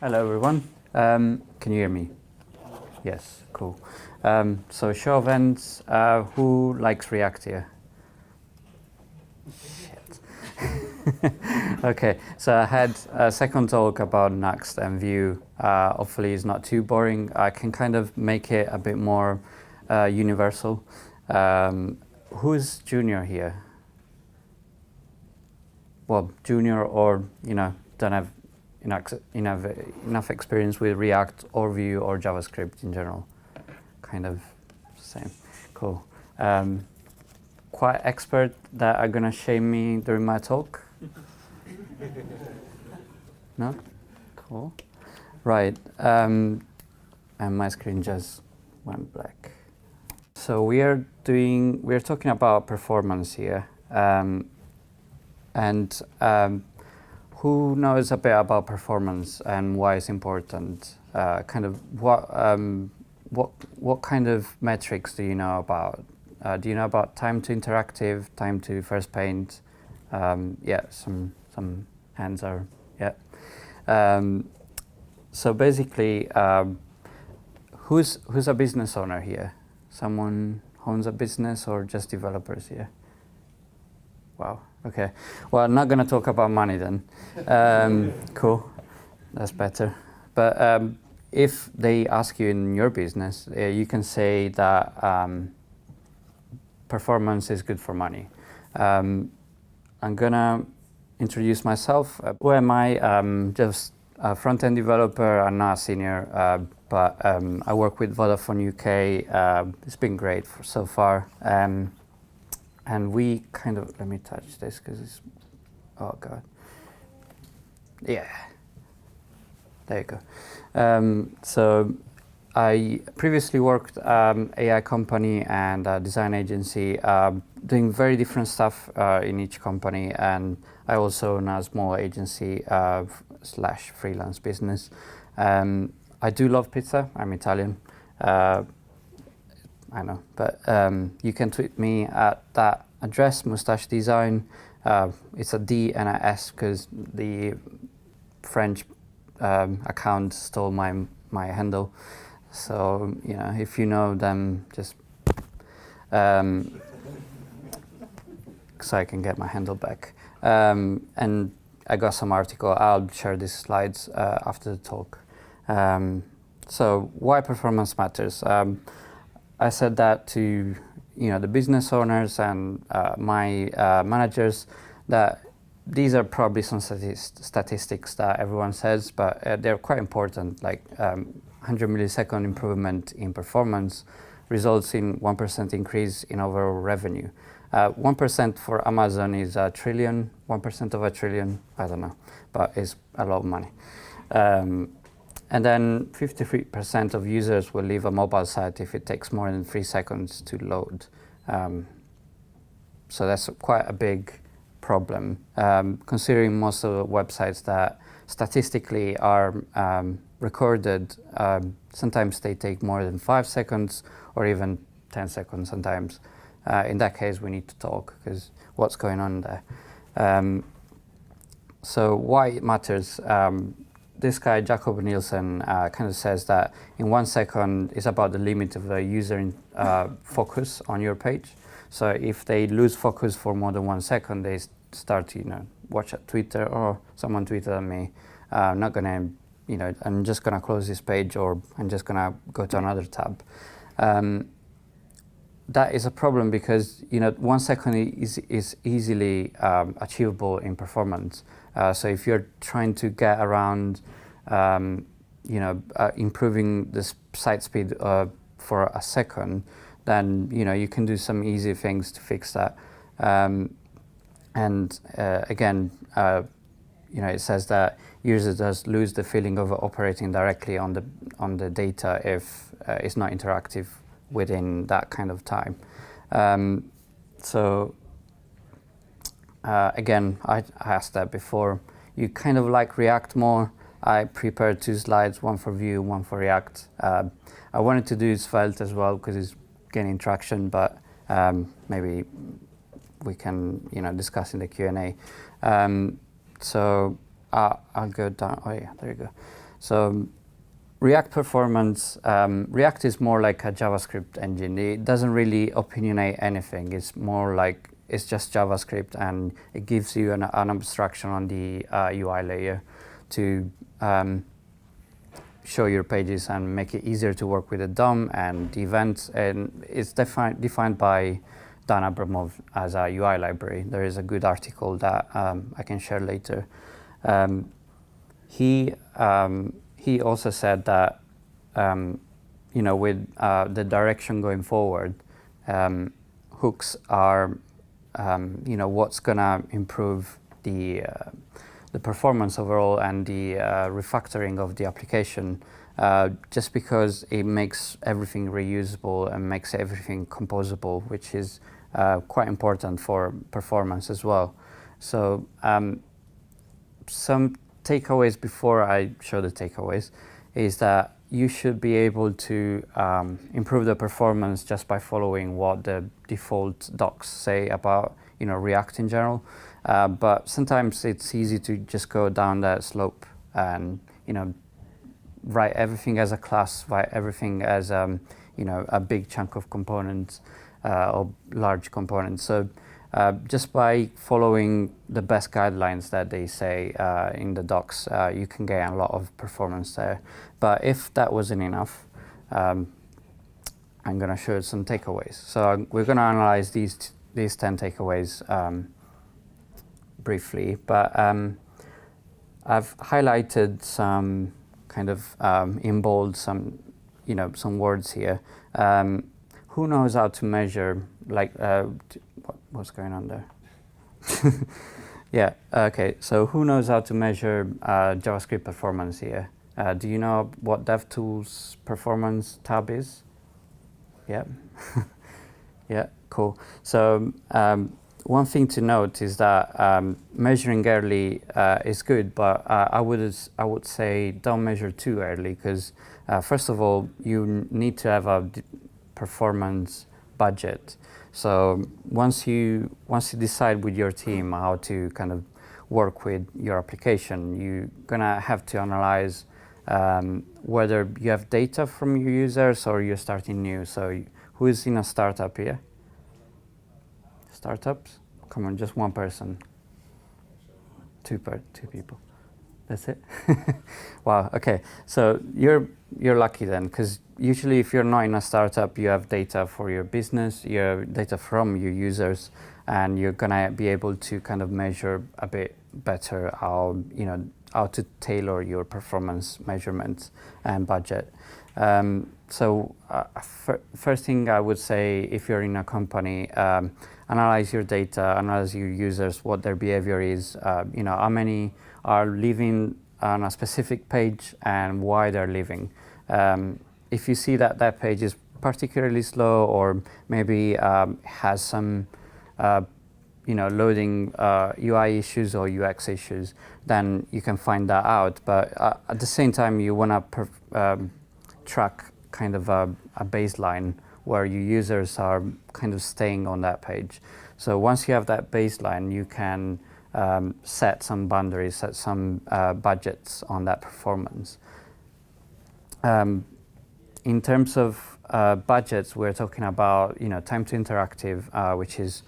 Hello everyone. Can you hear me? Yes, cool. So show of hands, who likes React here? Shit. Okay, so I had a second talk about Next and Vue. Hopefully it's not too boring. I can kind of make it a bit more universal. Who's junior here? Well, junior or, don't have enough experience with React or Vue or JavaScript in general. Kind of same. Cool. Quite expert that are gonna shame me during my talk? No? Cool. Right. And my screen just went black. So we're talking about performance here. Who knows a bit about performance and why it's important? What kind of metrics do you know about? Do you know about time to interactive, time to first paint? Yeah, some hands are, yeah. So basically, who's a business owner here? Someone owns a business or just developers here? Wow. Okay. Well, I'm not going to talk about money then. Cool. That's better. But if they ask you in your business, you can say that performance is good for money. I'm going to introduce myself. Who am I? Just a front-end developer. I'm not a senior, but I work with Vodafone UK. It's been great so far. And we kind of, let me touch this because it's, oh God. Yeah, there you go. So I previously worked AI company and a design agency, doing very different stuff in each company. And I also own a small agency slash freelance business. I do love pizza, I'm Italian. I know, but you can tweet me at that address, Moustache Design. It's a D and a S because the French account stole my handle. So, if you know them, just so I can get my handle back. And I got some article. I'll share these slides after the talk. So why performance matters? I said that to the business owners and my managers, that these are probably some statistics that everyone says, but they're quite important. Like 100 millisecond improvement in performance results in 1% increase in overall revenue. 1% for Amazon is a trillion. 1% of a trillion, I don't know, but it's a lot of money. And then 53% of users will leave a mobile site if it takes more than 3 seconds to load. So that's quite a big problem, considering most of the websites that statistically are recorded, sometimes they take more than 5 seconds or even 10 seconds sometimes. In that case, we need to talk, because what's going on there? So why it matters? This guy, Jacob Nielsen, kind of says that in 1 second is about the limit of the user focus on your page. So if they lose focus for more than 1 second, they start to, watch Twitter, or someone tweeted at me, not gonna, I'm just gonna close this page, or I'm just gonna go to another tab. That is a problem because 1 second is easily achievable in performance. So if you're trying to get around, improving the site speed for a second, then you can do some easy things to fix that. Again, it says that users does lose the feeling of operating directly on the data if it's not interactive within that kind of time. Again, I asked that before. You kind of like React more. I prepared 2 slides, one for Vue, one for React. I wanted to do Svelte as well because it's gaining traction, but maybe we can discuss in the Q&A. I'll go down. Oh yeah, there you go. So React performance, React is more like a JavaScript engine. It doesn't really opinionate anything. It's more like it's just JavaScript, and it gives you an abstraction on the UI layer to show your pages and make it easier to work with the DOM and the events. And it's defined by Dan Abramov as a UI library. There is a good article that I can share later. He also said that with the direction going forward, hooks are what's gonna improve the performance overall and the refactoring of the application, just because it makes everything reusable and makes everything composable, which is quite important for performance as well. So some takeaways before I show the takeaways is that you should be able to improve the performance just by following what the default docs say about React in general. But sometimes it's easy to just go down that slope and write everything as a class, write everything as a big chunk of components or large components. So just by following the best guidelines that they say in the docs, you can get a lot of performance there. But if that wasn't enough, I'm going to show some takeaways. So we're going to analyze these 10 takeaways briefly, but I've highlighted some kind of in bold some words here. Who knows how to measure what's going on there? Yeah, okay, so who knows how to measure JavaScript performance here? Do you know what DevTools performance tab is? Yeah. Yeah, cool. So one thing to note is that measuring early is good, but I would say don't measure too early, because first of all, you need to have a performance budget. So once you decide with your team how to kind of work with your application, you're gonna have to analyze whether you have data from your users or you're starting new. So who is in a startup here? Startups? Come on, just one person. Two people. That's it? Wow, okay. So you're lucky then, because usually if you're not in a startup, you have data for your business, you have data from your users, and you're gonna be able to kind of measure a bit better how to tailor your performance measurements and budget. First thing I would say, if you're in a company, analyze your data, analyze your users, what their behavior is, how many are living on a specific page and why they're leaving. If you see that that page is particularly slow, or maybe has some loading UI issues or UX issues, then you can find that out. But at the same time, you want to track kind of a baseline where your users are kind of staying on that page. So once you have that baseline, you can set some boundaries, set some budgets on that performance. In terms of budgets, we're talking about time to interactive, which is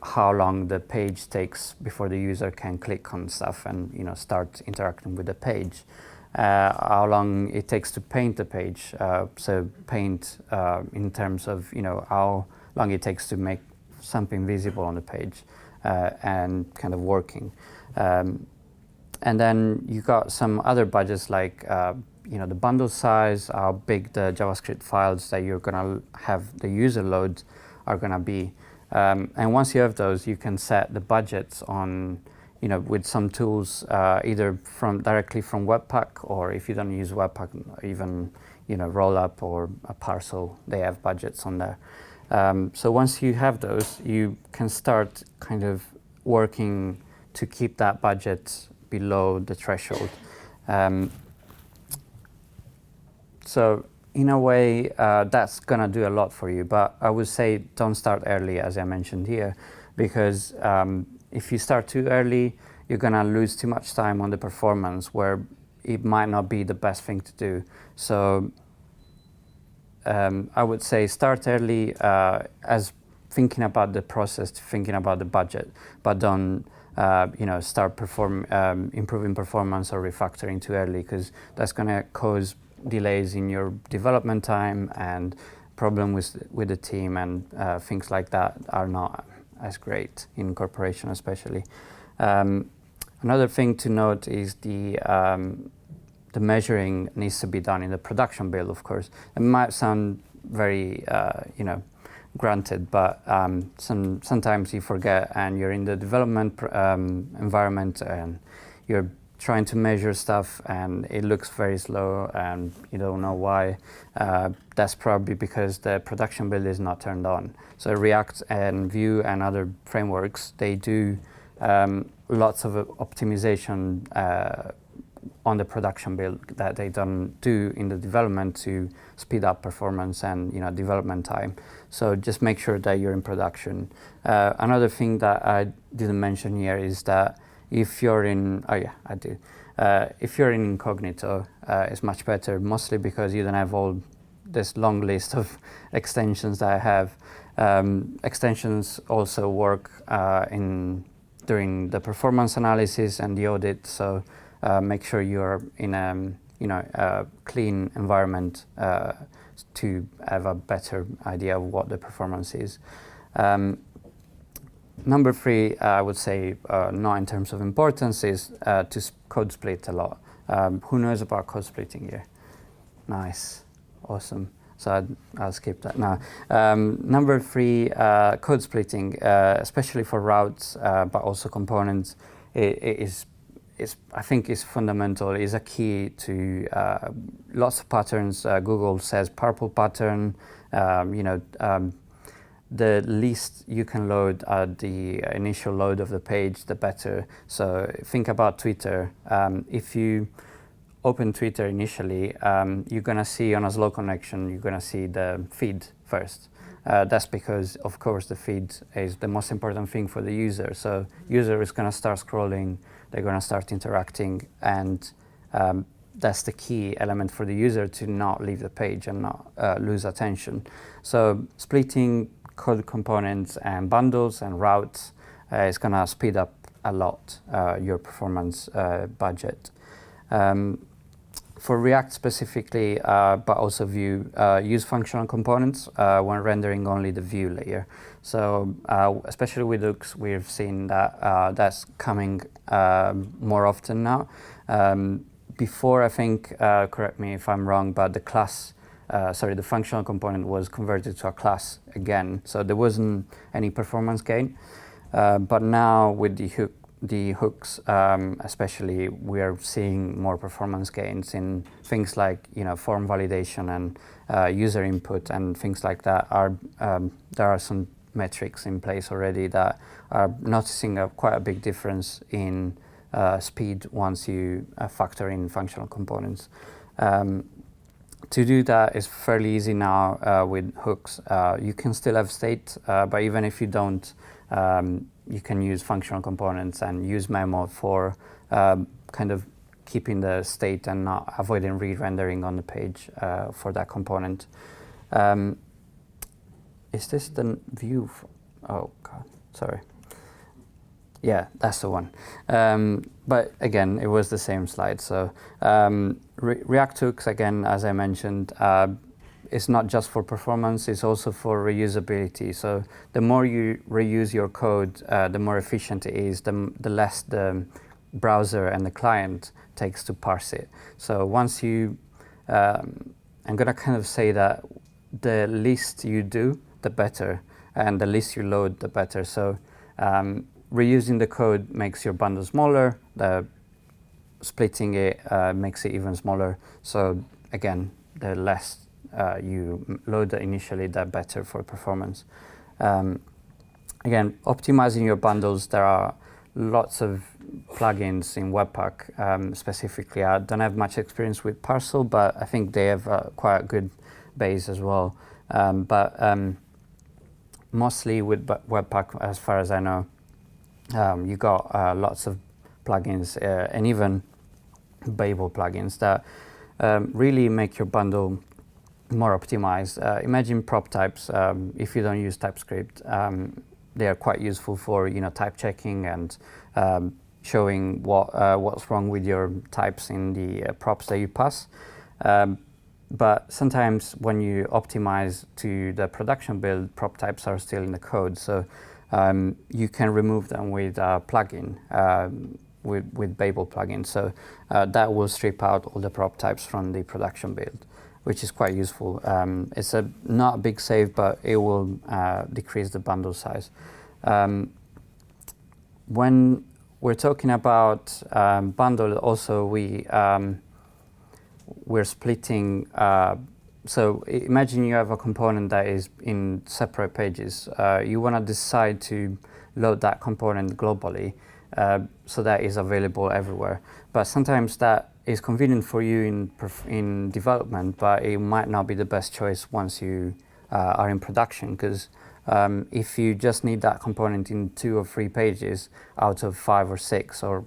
how long the page takes before the user can click on stuff and start interacting with the page. How long it takes to paint the page. So paint in terms of how long it takes to make something visible on the page and kind of working. And then you got some other budgets like the bundle size, how big the JavaScript files that you're gonna have the user load are gonna be. And once you have those, you can set the budgets on with some tools, either directly from Webpack, or if you don't use Webpack, even Rollup or a Parcel, they have budgets on there. So once you have those, you can start kind of working to keep that budget below the threshold. So in a way, that's gonna do a lot for you. But I would say don't start early, as I mentioned here, because if you start too early, you're gonna lose too much time on the performance, where it might not be the best thing to do. So I would say start early as thinking about the process, thinking about the budget, but don't start improving performance or refactoring too early, because that's going to cause delays in your development time and problems with the team, and things like that are not as great in corporation especially. Another thing to note is the measuring needs to be done in the production build, of course. It might sound very, granted, but sometimes you forget, and you're in the development environment, and you're trying to measure stuff, and it looks very slow, and you don't know why. That's probably because the production build is not turned on. So React and Vue and other frameworks, they do lots of optimization on the production build that they don't do in the development to speed up performance and development time. So just make sure that you're in production. Another thing that I didn't mention here is that if you're in, if you're in incognito, it's much better, mostly because you don't have all this long list of extensions that I have. Extensions also work during the performance analysis and the audit, so make sure you're in a clean environment to have a better idea of what the performance is. Number 3, I would say, not in terms of importance, is to code split a lot. Who knows about code splitting here? Nice, awesome. So I'll skip that now. Number 3, code splitting, especially for routes, but also components, I think is fundamental. Is a key to lots of patterns. Google says purple pattern. The least you can load at the initial load of the page, the better. So think about Twitter. If you open Twitter initially, you're going to see on a slow connection, you're going to see the feed first. That's because, of course, the feed is the most important thing for the user. So user is going to start scrolling, they're going to start interacting, and that's the key element for the user to not leave the page and not lose attention. So splitting code components and bundles and routes is going to speed up a lot your performance budget. For React specifically, but also Vue, use functional components when rendering only the Vue layer. So especially with hooks, we've seen that that's coming more often now. Before, I think, correct me if I'm wrong, but the functional component was converted to a class again, so there wasn't any performance gain. But now with the hooks, especially, we are seeing more performance gains in things like form validation and user input and things like that. There are some metrics in place already that are noticing quite a big difference in speed once you factor in functional components. To do that is fairly easy now with hooks. You can still have state, but even if you don't, you can use functional components and use memo for kind of keeping the state and not avoiding re-rendering on the page for that component. Is this the view? Oh God, sorry. Yeah, that's the one. But again, it was the same slide. So React hooks, again, as I mentioned, it's not just for performance, it's also for reusability. So the more you reuse your code, the more efficient it is, the less the browser and the client takes to parse it. So once you, I'm going to kind of say that the least you do, the better, and the least you load, the better. So reusing the code makes your bundle smaller, splitting it makes it even smaller. So again, the less you load initially, the better for performance. Again, optimizing your bundles, there are lots of plugins in Webpack specifically. I don't have much experience with Parcel, but I think they have quite a good base as well. Mostly with Webpack, as far as I know, you got lots of plugins and even Babel plugins that really make your bundle more optimized. Imagine prop types. If you don't use TypeScript, they are quite useful for type checking and showing what's wrong with your types in the props that you pass. But sometimes when you optimize to the production build, prop types are still in the code, so you can remove them with a plugin, with Babel plugin. So that will strip out all the prop types from the production build, which is quite useful. It's not a big save, but it will decrease the bundle size. When we're talking about bundle, also we're splitting. So imagine you have a component that is in separate pages. You want to decide to load that component globally, so that is available everywhere. But sometimes that is convenient for you in development, but it might not be the best choice once you are in production, because if you just need that component in 2 or 3 pages out of 5 or 6, or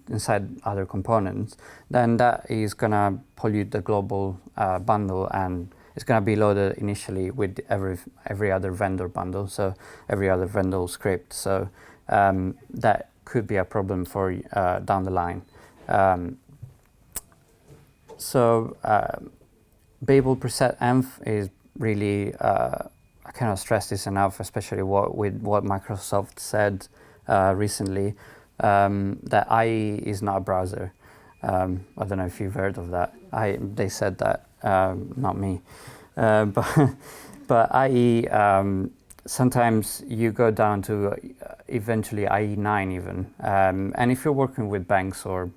inside other components, then that is gonna pollute the global bundle, and it's gonna be loaded initially with every other vendor bundle, so every other vendor script. So that could be a problem for down the line. Babel preset env is really, I cannot stress this enough, especially with what Microsoft said recently, that IE is not a browser. I don't know if you've heard of that. They said that, not me. But IE, sometimes you go down to eventually IE9 even. And if you're working with banks or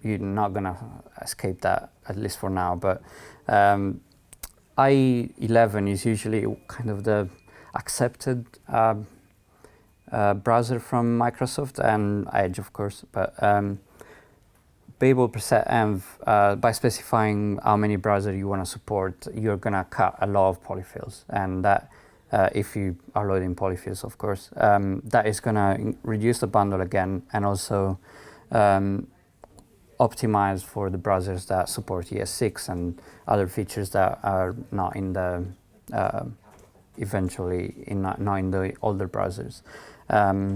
you're not gonna escape that, at least for now. But IE11 is usually kind of the accepted browser from Microsoft, and Edge, of course. But Babel preset env, by specifying how many browsers you want to support, you're gonna cut a lot of polyfills, and that, if you are loading polyfills, of course, that is gonna reduce the bundle again, and also optimize for the browsers that support ES6 and other features that are not in the not in the older browsers.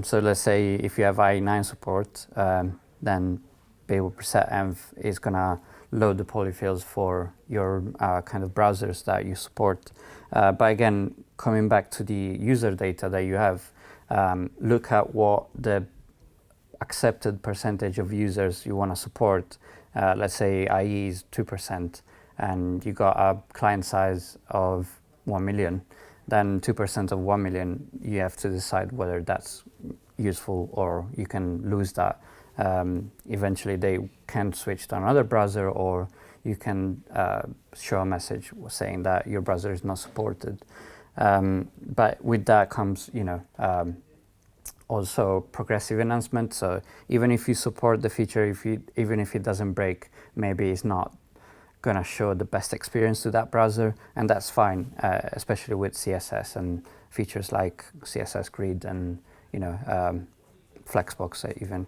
So let's say if you have IE9 support, then Babel preset env is gonna load the polyfills for your kind of browsers that you support. But again, coming back to the user data that you have, look at what the accepted percentage of users you want to support. Let's say IE is 2%, and you got a client size of 1 million. Then 2% of 1 million, you have to decide whether that's useful or you can lose that. Eventually they can switch to another browser, or you can show a message saying that your browser is not supported. But with that comes, also progressive enhancement. So even if you support the feature, even if it doesn't break, maybe it's not gonna show the best experience to that browser, and that's fine, especially with CSS and features like CSS grid and Flexbox even.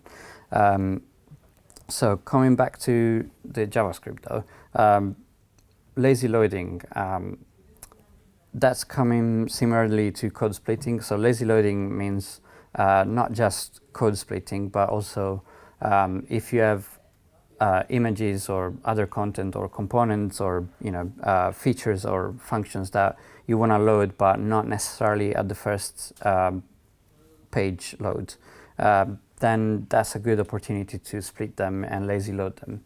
So coming back to the JavaScript though, lazy loading, that's coming similarly to code splitting. So lazy loading means not just code splitting, but also if you have images or other content or components or features or functions that you want to load, but not necessarily at the first page load, then that's a good opportunity to split them and lazy load them.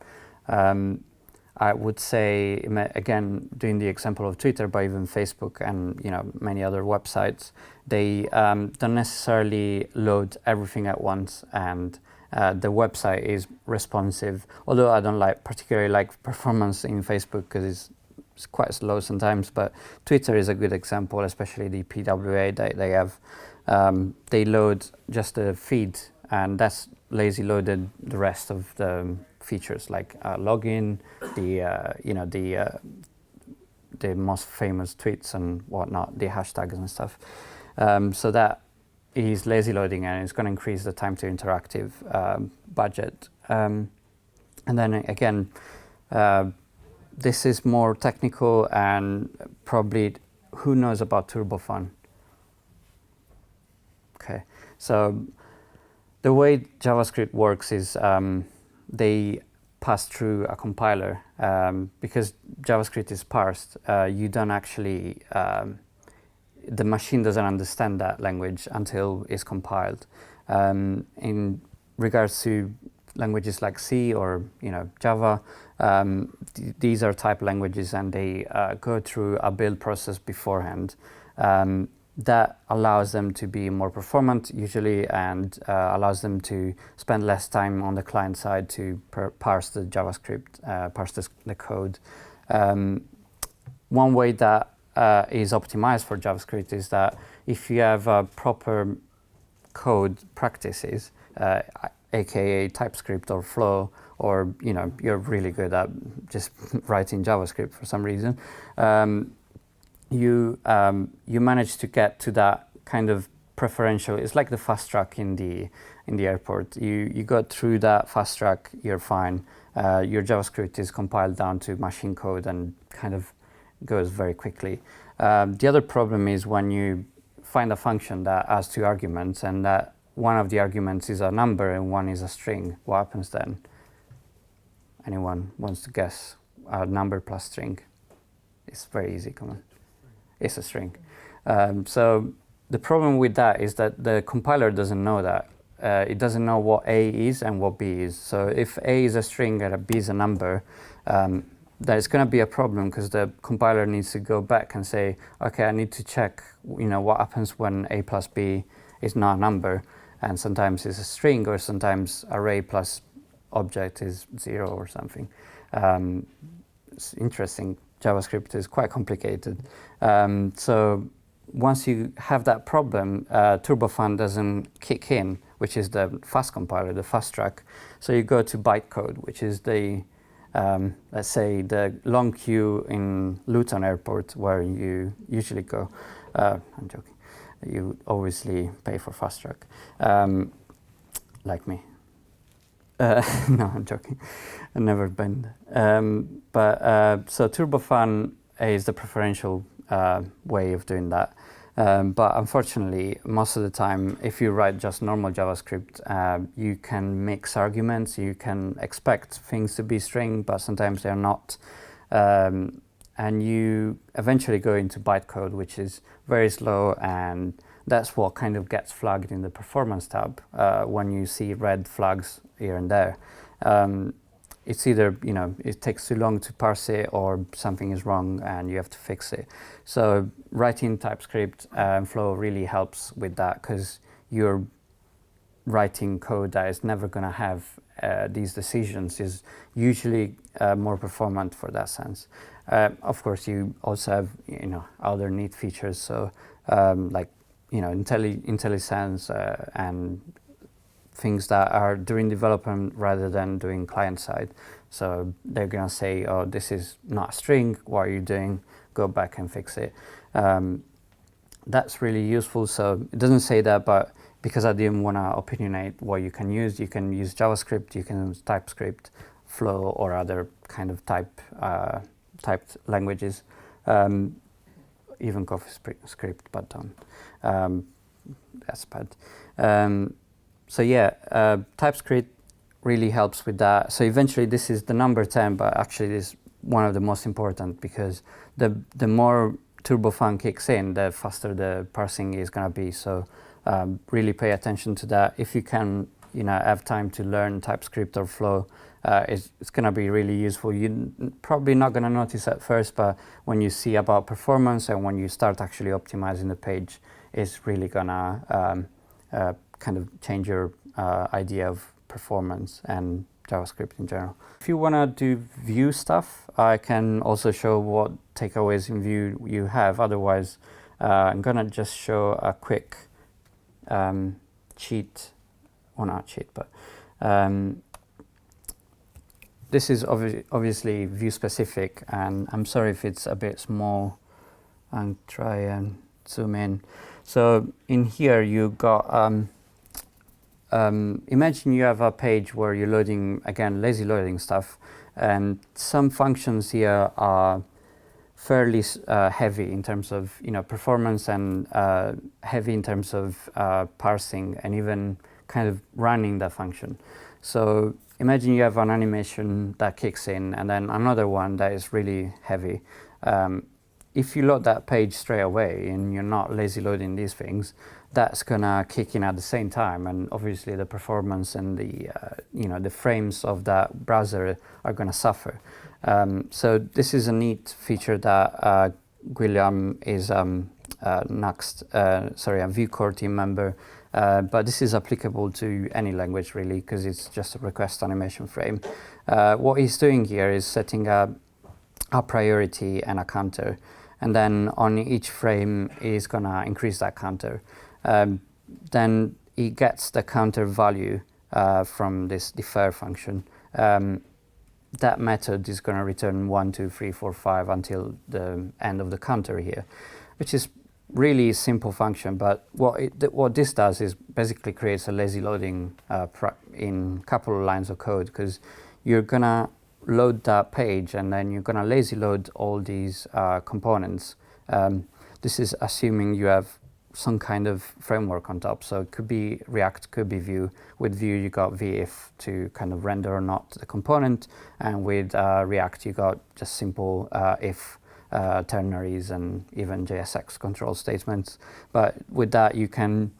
I would say, again, doing the example of Twitter, but even Facebook and many other websites, they don't necessarily load everything at once, and the website is responsive. Although I don't particularly like performance in Facebook because it's quite slow sometimes, but Twitter is a good example, especially the PWA that they have. They load just the feed, and that's lazy loaded the rest of the features like login, the most famous tweets and whatnot, the hashtags and stuff. So that is lazy loading, and it's going to increase the time to interactive budget. And then again, this is more technical, and probably who knows about turbofan? Okay, so the way JavaScript works is they pass through a compiler. Because JavaScript is parsed, you don't actually, the machine doesn't understand that language until it's compiled. In regards to languages like C or Java, these are type languages, and they go through a build process beforehand. That allows them to be more performant usually, and allows them to spend less time on the client side to parse the JavaScript, parse the code. One way that is optimized for JavaScript is that if you have proper code practices, aka TypeScript or Flow, or you're really good at just writing JavaScript for some reason, you manage to get to that kind of preferential. It's like the fast track in the airport. You go through that fast track, you're fine. Your JavaScript is compiled down to machine code and kind of goes very quickly. The other problem is when you find a function that has 2 arguments, and that one of the arguments is a number and one is a string. What happens then? Anyone wants to guess? A number plus string. It's very easy. Come on. It's a string. So the problem with that is that the compiler doesn't know that. It doesn't know what A is and what B is. So if A is a string and B is a number, there's going to be a problem, because the compiler needs to go back and say, okay, I need to check, what happens when A plus B is not a number, and sometimes it's a string, or sometimes array plus object is 0 or something. It's interesting. JavaScript is quite complicated. So once you have that problem, turbofan doesn't kick in, which is the fast compiler, the fast track. So you go to bytecode, which is the, let's say, the long queue in Luton Airport, where you usually go. I'm joking. You obviously pay for fast track, like me. No, I'm joking. I've never been. So turbofan is the preferential way of doing that. But unfortunately, most of the time, if you write just normal JavaScript, you can mix arguments. You can expect things to be string, but sometimes they're not. And you eventually go into bytecode, which is very slow, and that's what kind of gets flagged in the performance tab when you see red flags here and there. It's either, it takes too long to parse it, or something is wrong and you have to fix it. So writing TypeScript and Flow really helps with that, because you're writing code that is never going to have these decisions, is usually more performant for that sense. Of course, you also have, other neat features. So like, IntelliSense and things that are doing development rather than doing client side. So they're going to say, oh, this is not a string. What are you doing? Go back and fix it. That's really useful. So it doesn't say that, but because I didn't want to opinionate what you can use JavaScript, you can use TypeScript, Flow, or other kind of typed languages. Even CoffeeScript, but that's bad. So yeah, TypeScript really helps with that. So eventually this is the number 10, but actually this is one of the most important, because the more turbofan kicks in, the faster the parsing is going to be. So really pay attention to that. If you can, have time to learn TypeScript or Flow, it's going to be really useful. You're probably not going to notice at first, but when you see about performance and when you start actually optimizing the page, it's really going to kind of change your idea of performance and JavaScript in general. If you want to do Vue stuff, I can also show what takeaways in Vue you have. Otherwise, I'm going to just show a quick cheat, well, not cheat, but this is obviously Vue specific, and I'm sorry if it's a bit small, and try and zoom in. So in here you got, imagine you have a page where you're loading, again, lazy loading stuff, and some functions here are fairly heavy in terms of performance, and heavy in terms of parsing and even kind of running that function. So imagine you have an animation that kicks in and then another one that is really heavy. If you load that page straight away and you're not lazy loading these things, that's gonna kick in at the same time, and obviously the performance and the the frames of that browser are gonna suffer. So this is a neat feature that Guillaume is a Vue core team member, but this is applicable to any language really, because it's just a request animation frame. What he's doing here is setting a priority and a counter, and then on each frame he's gonna increase that counter. Then he gets the counter value from this defer function. That method is going to return 1, 2, 3, 4, 5 until the end of the counter here, which is really simple function. But what this does is basically creates a lazy loading in a couple of lines of code, because you're going to load that page and then you're going to lazy load all these components. This is assuming you have some kind of framework on top. So it could be React, could be Vue. With Vue, you got vif to kind of render or not the component. And with React, you got just simple if ternaries and even JSX control statements. But with that, you can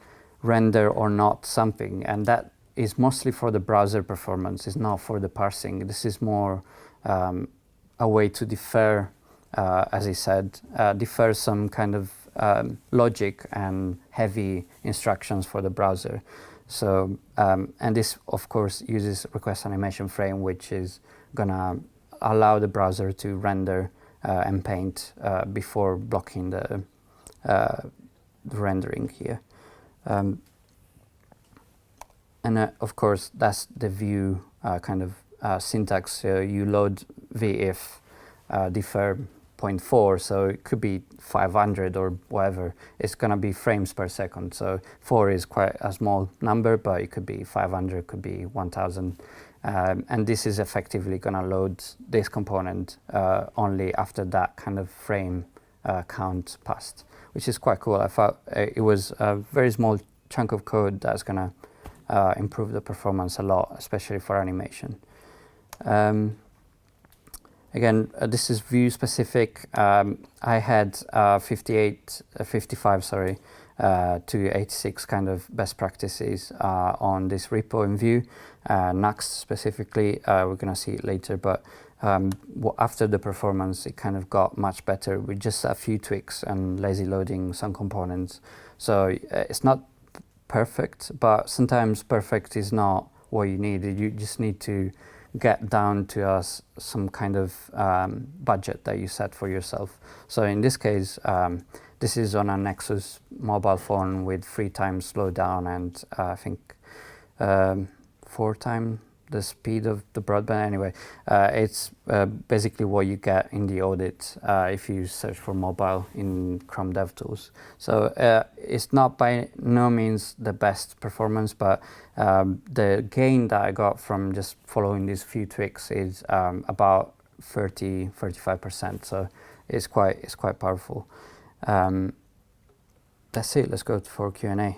render or not something. And that is mostly for the browser performance. It's not for the parsing. This is more a way to defer, as I said, defer some kind of logic and heavy instructions for the browser. So, and this of course uses request animation frame, which is gonna allow the browser to render and paint before blocking the rendering here. And of course that's the Vue kind of syntax. So you load vif defer 0.4, so it could be 500 or whatever. It's going to be frames per second. So 4 is quite a small number, but it could be 500, could be 1000. And this is effectively going to load this component only after that kind of frame count passed, which is quite cool. I thought it was a very small chunk of code that's going to improve the performance a lot, especially for animation. Again, this is Vue specific. I had 55 to 86 kind of best practices on this repo in Vue. Next specifically, we're going to see it later, but after the performance, it kind of got much better with just a few tweaks and lazy loading some components. So it's not perfect, but sometimes perfect is not what you need. You just need to get down to some kind of budget that you set for yourself. So in this case, this is on a Nexus mobile phone with 3 times slowdown and I think 4 times the speed of the broadband. Anyway, it's basically what you get in the audit if you search for mobile in Chrome DevTools. So it's not by no means the best performance, but the gain that I got from just following these few tweaks is about 35%. So it's quite powerful. That's it. Let's go for Q&A.